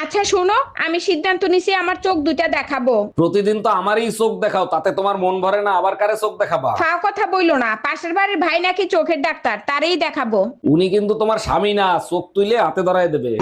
আচ্ছা শোনো, আমি সিদ্ধান্ত নিছি আমার চোখ দুইটা দেখাবো। প্রতিদিন তো আমারই চোখ দেখাও, তাতে তোমার মন ভরে না, আবার কারে চোখ দেখাবা? ফাও কথা বইলো না, পাশের বাড়ির ভাই নাকি চোখের ডাক্তার, তারই দেখাবো। উনি কিন্তু তোমার স্বামী না, চোখ তুইলে হাতে ধরায় দেবে।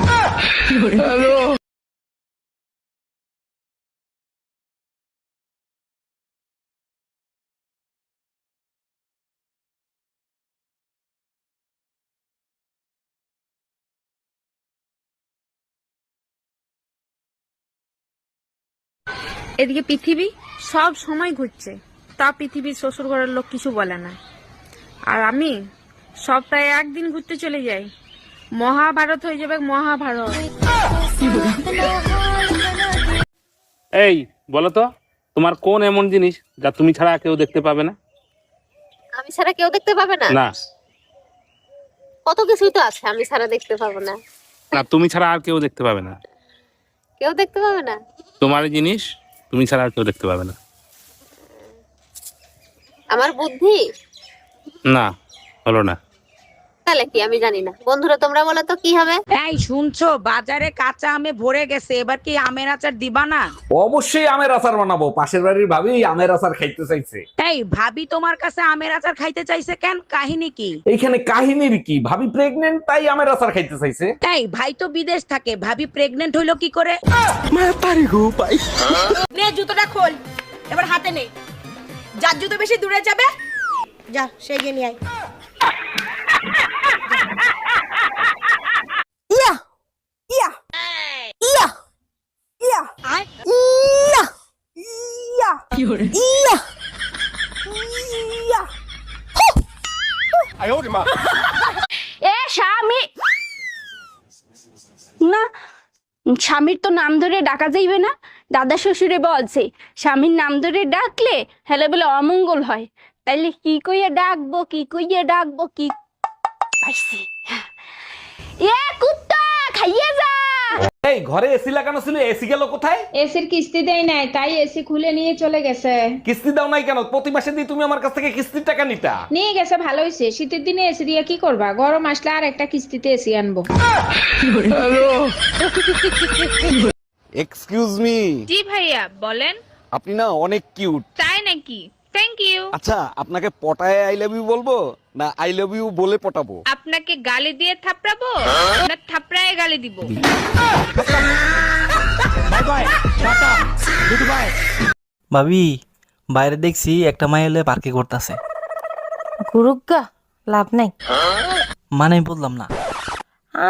এদিকে পৃথিবী সব সময় ঘুরছে, তা পৃথিবীর শ্বশুর ঘরের লোক কিছু বলে না। আর আমি সপ্তাহে একদিন ঘুরতে চলে যাই, মহাভারত হয়ে যাবে মহাভারত। এই বলো তো, তোমার কোন এমন জিনিস যা তুমি ছাড়া কেউ দেখতে পাবে না? আমি ছাড়া কেউ দেখতে পাবে না? না কত কিছুই তো আছে আমি ছাড়া দেখতে পাবো না। না, তুমি ছাড়া আর কেউ দেখতে পাবে না। কেউ দেখতে পাবে না? তোমার এই জিনিস তুমি ছাড়া আর কেউ দেখতে পাবে না। আমার বুদ্ধি? না, হলো না। তাহলে কি আমি জানি না। বন্ধুরা তোমরা বলো তো কি হবে? এই শুনছো, বাজারে কাঁচা আমে ভরে গেছে, এবার কি আমের আচার দিবা না? অবশ্যই আমের আচার বানাবো, পাশের বাড়ির ভাবি আমের আচার খাইতে চাইছে। এই ভাবি তোমার কাছে আমের আচার খাইতে চাইছে কেন? কাহিনী কি? এইখানে কাহিনীর কি? ভাবি প্রেগনেন্ট, তাই আমের আচার খাইতে চাইছে। এই ভাই তো বিদেশ থাকে, ভাবি প্রেগনেন্ট হইলো কি করে? নে জুতোটা খোল, এবার হাতে নে। যার জুতো বেশি দূরে যাবে যা সেই গিয়ে নিয়ে আয়। ইয়া ইয়া ইয়া ইয়া ইয়া ইয়া ইয়া ইয়া। এ স্বামী না, স্বামীর তো নাম ধরে ডাকা যাইবে না। দাদা শ্বশুরে বলছে স্বামীর নাম ধরে ডাকলে হেলে বলে অমঙ্গল হয়। তাইলে কি কইয়া ডাকবো, কি কইয়া ডাকবো, কি পাইছি। এ কুত্তা খাইয়ে যা। এই ঘরে এসি লাগানো ছিল, এসি গেল কোথায়? এসির কিস্তি দেয় নাই, তাই এসি খুলে নিয়ে চলে গেছে। কিস্তি দাও নাই কেন? প্রতি মাসে দিয়ে তুমি আমার কাছ থেকে কিস্তির টাকা নিতা। নিয়ে গেছে, ভালো হয়েছে। শীতের দিনে এসি দিয়ে কি করবা? গরম আসলে আর একটা কিস্তিতে এসি আনবো। Excuse me. জি ভাইয়া বলেন। আপনি না অনেক কিউট। তাই নাকি? Thank you. আচ্ছা, আপনাকে পটায় আই লাভ ইউ বলবো না আই লাভ ইউ বলে পটাবো? আপনাকে গালি দিয়ে থাপড়াবো না থাপড়ায় গালি দিব? ভাবি, বাইরে দেখছি একটা মাই হলে পার্কে করতেছে। গুরুগা লাভ নাই। মানে আমি বললাম না।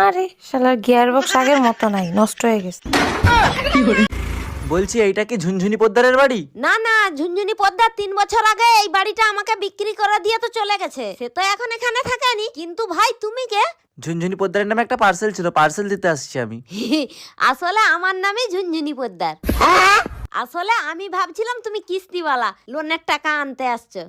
আরে শালার গিয়ার বক্স আগের মতো নাই, নষ্ট হয়ে গেছে। বলছি এইটা কি ঝুনঝুনি পোদ্দারের বাড়ি? না না, ঝুনঝুনি পদ্মার 3 বছর আগে এই বাড়িটা আমাকে বিক্রি করে দিয়ে তো চলে গেছে। সে তো এখন এখানে থাকেনি। কিন্তু ভাই তুমি কে? ঝুনঝুনি পোদ্দারের নামে একটা পার্সেল ছিল, পার্সেল দিতে আসছি আমি। আসলে আমার নামই ঝুনঝুনি পদ্মার। আসলে আমি ভাবছিলাম তুমি কিস্তিওয়ালা, লোনের টাকা আনতে আসছো।